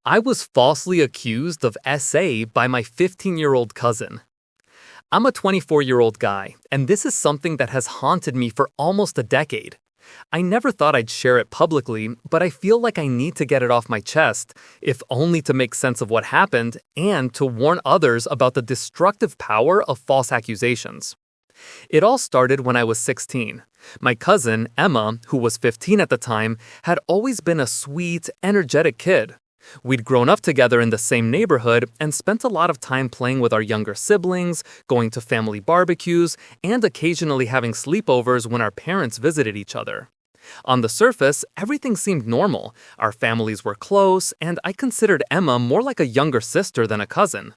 I was falsely accused of SA by my 15-year-old cousin. I'm a 24-year-old guy, and this is something that has haunted me for almost a decade. I never thought I'd share it publicly, but I feel like I need to get it off my chest, if only to make sense of what happened and to warn others about the destructive power of false accusations. It all started when I was 16. My cousin, Emma, who was 15 at the time, had always been a sweet, energetic kid. We'd grown up together in the same neighborhood and spent a lot of time playing with our younger siblings, going to family barbecues, and occasionally having sleepovers when our parents visited each other. On the surface, everything seemed normal. Our families were close, and I considered Emma more like a younger sister than a cousin.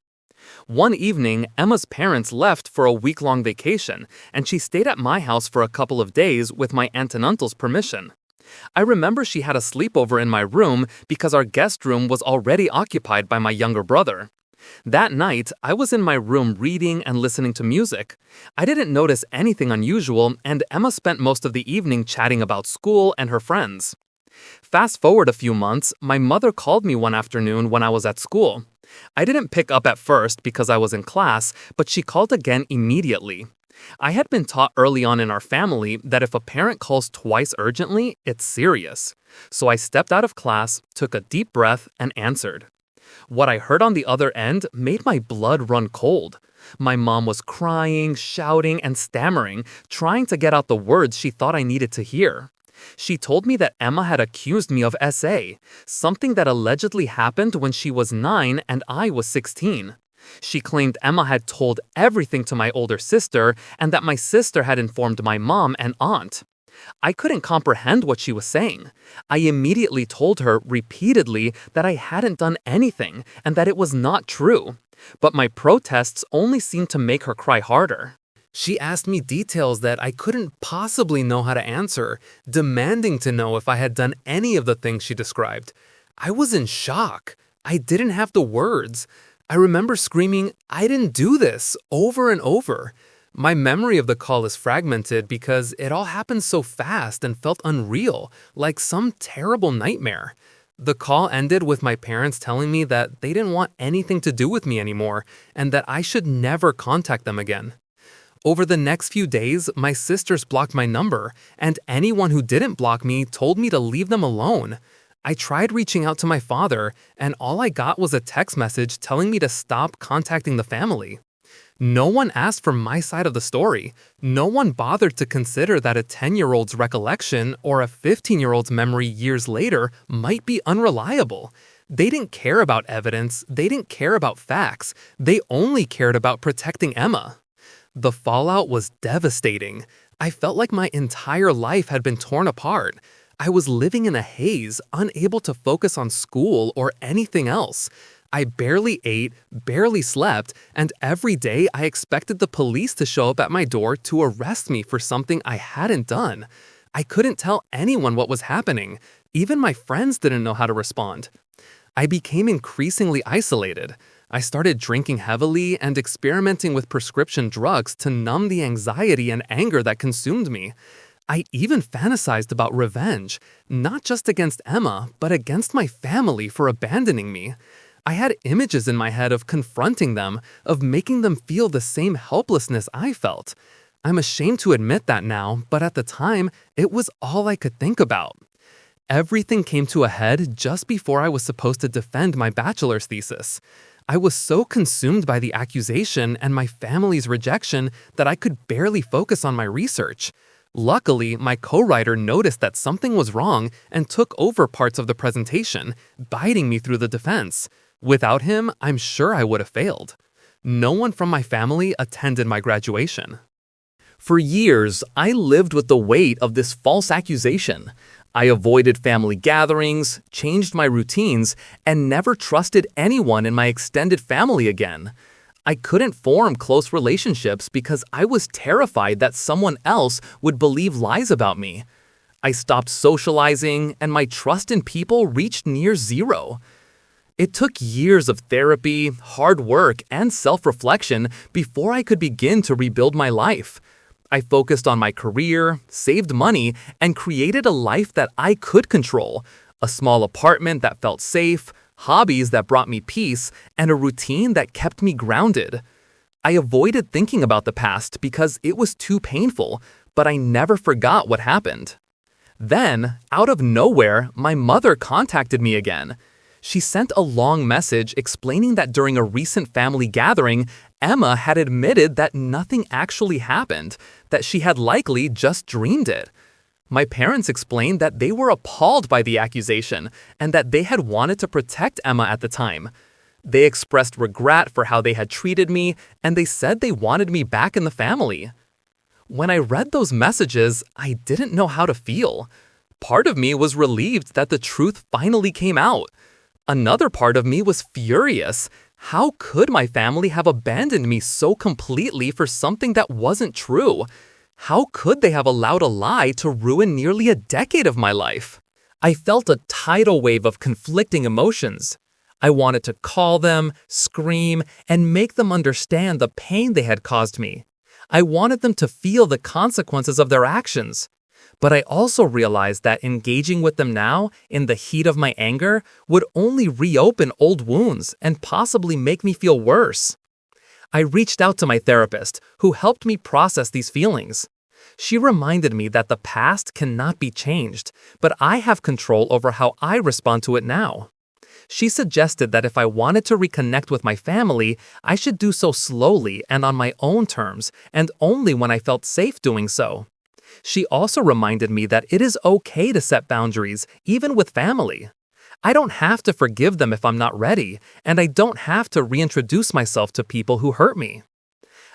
One evening, Emma's parents left for a week-long vacation, and she stayed at my house for a couple of days with my aunt and uncle's permission. I remember she had a sleepover in my room because our guest room was already occupied by my younger brother. That night, I was in my room reading and listening to music. I didn't notice anything unusual, and Emma spent most of the evening chatting about school and her friends. Fast forward a few months, my mother called me one afternoon when I was at school. I didn't pick up at first because I was in class, but she called again immediately. I had been taught early on in our family that if a parent calls twice urgently, it's serious. So I stepped out of class, took a deep breath, and answered. What I heard on the other end made my blood run cold. My mom was crying, shouting, and stammering, trying to get out the words she thought I needed to hear. She told me that Emma had accused me of SA, something that allegedly happened when she was 9 and I was 16. She claimed Emma had told everything to my older sister and that my sister had informed my mom and aunt. I couldn't comprehend what she was saying. I immediately told her repeatedly that I hadn't done anything and that it was not true. But my protests only seemed to make her cry harder. She asked me details that I couldn't possibly know how to answer, demanding to know if I had done any of the things she described. I was in shock. I didn't have the words. I remember screaming, "I didn't do this," over and over. My memory of the call is fragmented because it all happened so fast and felt unreal, like some terrible nightmare. The call ended with my parents telling me that they didn't want anything to do with me anymore and that I should never contact them again. Over the next few days, my sisters blocked my number, and anyone who didn't block me told me to leave them alone. I tried reaching out to my father, and all I got was a text message telling me to stop contacting the family. No one asked for my side of the story. No one bothered to consider that a 10-year-old's recollection or a 15-year-old's memory years later might be unreliable. They didn't care about evidence. They didn't care about facts. They only cared about protecting Emma. The fallout was devastating. I felt like my entire life had been torn apart. I was living in a haze, unable to focus on school or anything else. I barely ate, barely slept, and every day I expected the police to show up at my door to arrest me for something I hadn't done. I couldn't tell anyone what was happening. Even my friends didn't know how to respond. I became increasingly isolated. I started drinking heavily and experimenting with prescription drugs to numb the anxiety and anger that consumed me. I even fantasized about revenge, not just against Emma, but against my family for abandoning me. I had images in my head of confronting them, of making them feel the same helplessness I felt. I'm ashamed to admit that now, but at the time, it was all I could think about. Everything came to a head just before I was supposed to defend my bachelor's thesis. I was so consumed by the accusation and my family's rejection that I could barely focus on my research. Luckily, my co-writer noticed that something was wrong and took over parts of the presentation, guiding me through the defense. Without him, I'm sure I would have failed. No one from my family attended my graduation. For years, I lived with the weight of this false accusation. I avoided family gatherings, changed my routines, and never trusted anyone in my extended family again. I couldn't form close relationships because I was terrified that someone else would believe lies about me. I stopped socializing, and my trust in people reached near zero. It took years of therapy, hard work, and self-reflection before I could begin to rebuild my life. I focused on my career, saved money, and created a life that I could control. A small apartment that felt safe, hobbies that brought me peace, and a routine that kept me grounded. I avoided thinking about the past because it was too painful, but I never forgot what happened. Then, out of nowhere, my mother contacted me again. She sent a long message explaining that during a recent family gathering, Emma had admitted that nothing actually happened, that she had likely just dreamed it. My parents explained that they were appalled by the accusation and that they had wanted to protect Emma at the time. They expressed regret for how they had treated me, and they said they wanted me back in the family. When I read those messages, I didn't know how to feel. Part of me was relieved that the truth finally came out. Another part of me was furious. How could my family have abandoned me so completely for something that wasn't true? How could they have allowed a lie to ruin nearly a decade of my life? I felt a tidal wave of conflicting emotions. I wanted to call them, scream, and make them understand the pain they had caused me. I wanted them to feel the consequences of their actions. But I also realized that engaging with them now, in the heat of my anger, would only reopen old wounds and possibly make me feel worse. I reached out to my therapist, who helped me process these feelings. She reminded me that the past cannot be changed, but I have control over how I respond to it now. She suggested that if I wanted to reconnect with my family, I should do so slowly and on my own terms, and only when I felt safe doing so. She also reminded me that it is okay to set boundaries, even with family. I don't have to forgive them if I'm not ready, and I don't have to reintroduce myself to people who hurt me.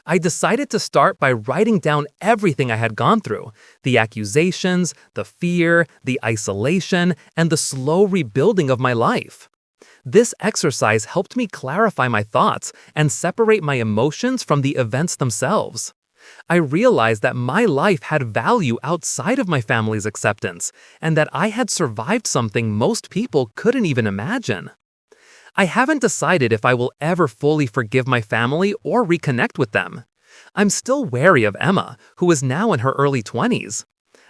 I decided to start by writing down everything I had gone through: the accusations, the fear, the isolation, and the slow rebuilding of my life. This exercise helped me clarify my thoughts and separate my emotions from the events themselves. I realized that my life had value outside of my family's acceptance, and that I had survived something most people couldn't even imagine. I haven't decided if I will ever fully forgive my family or reconnect with them. I'm still wary of Emma, who is now in her early 20s.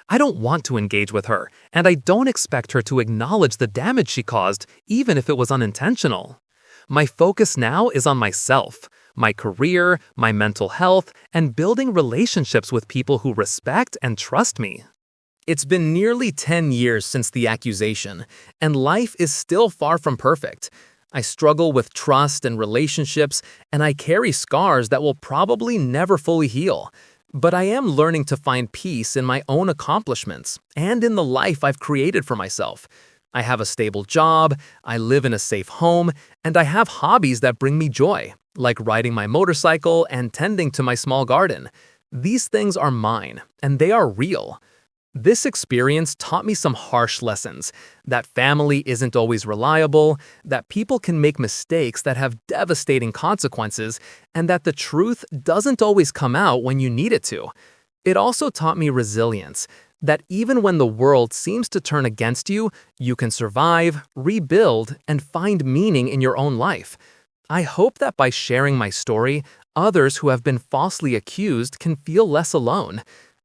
I don't want to engage with her, and I don't expect her to acknowledge the damage she caused, even if it was unintentional. My focus now is on myself, my career, my mental health, and building relationships with people who respect and trust me. It's been nearly 10 years since the accusation, and life is still far from perfect. I struggle with trust and relationships, and I carry scars that will probably never fully heal. But I am learning to find peace in my own accomplishments and in the life I've created for myself. I have a stable job, I live in a safe home, and I have hobbies that bring me joy, like riding my motorcycle and tending to my small garden. These things are mine, and they are real. This experience taught me some harsh lessons: that family isn't always reliable, that people can make mistakes that have devastating consequences, and that the truth doesn't always come out when you need it to. It also taught me resilience, that even when the world seems to turn against you, you can survive, rebuild, and find meaning in your own life. I hope that by sharing my story, others who have been falsely accused can feel less alone.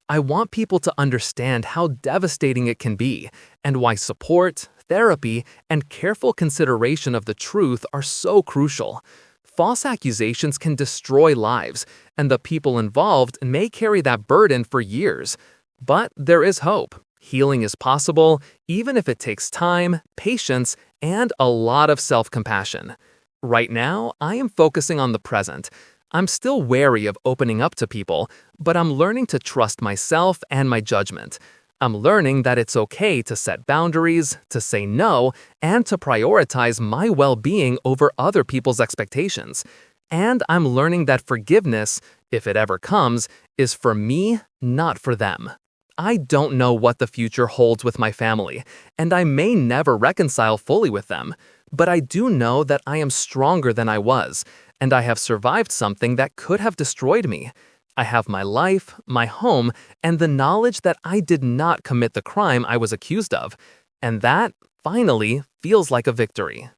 I want people to understand how devastating it can be, and why support, therapy, and careful consideration of the truth are so crucial. False accusations can destroy lives, and the people involved may carry that burden for years. But there is hope. Healing is possible, even if it takes time, patience, and a lot of self-compassion. Right now, I am focusing on the present. I'm still wary of opening up to people, but I'm learning to trust myself and my judgment. I'm learning that it's okay to set boundaries, to say no, and to prioritize my well-being over other people's expectations. And I'm learning that forgiveness, if it ever comes, is for me, not for them. I don't know what the future holds with my family, and I may never reconcile fully with them. But I do know that I am stronger than I was, and I have survived something that could have destroyed me. I have my life, my home, and the knowledge that I did not commit the crime I was accused of. And that, finally, feels like a victory.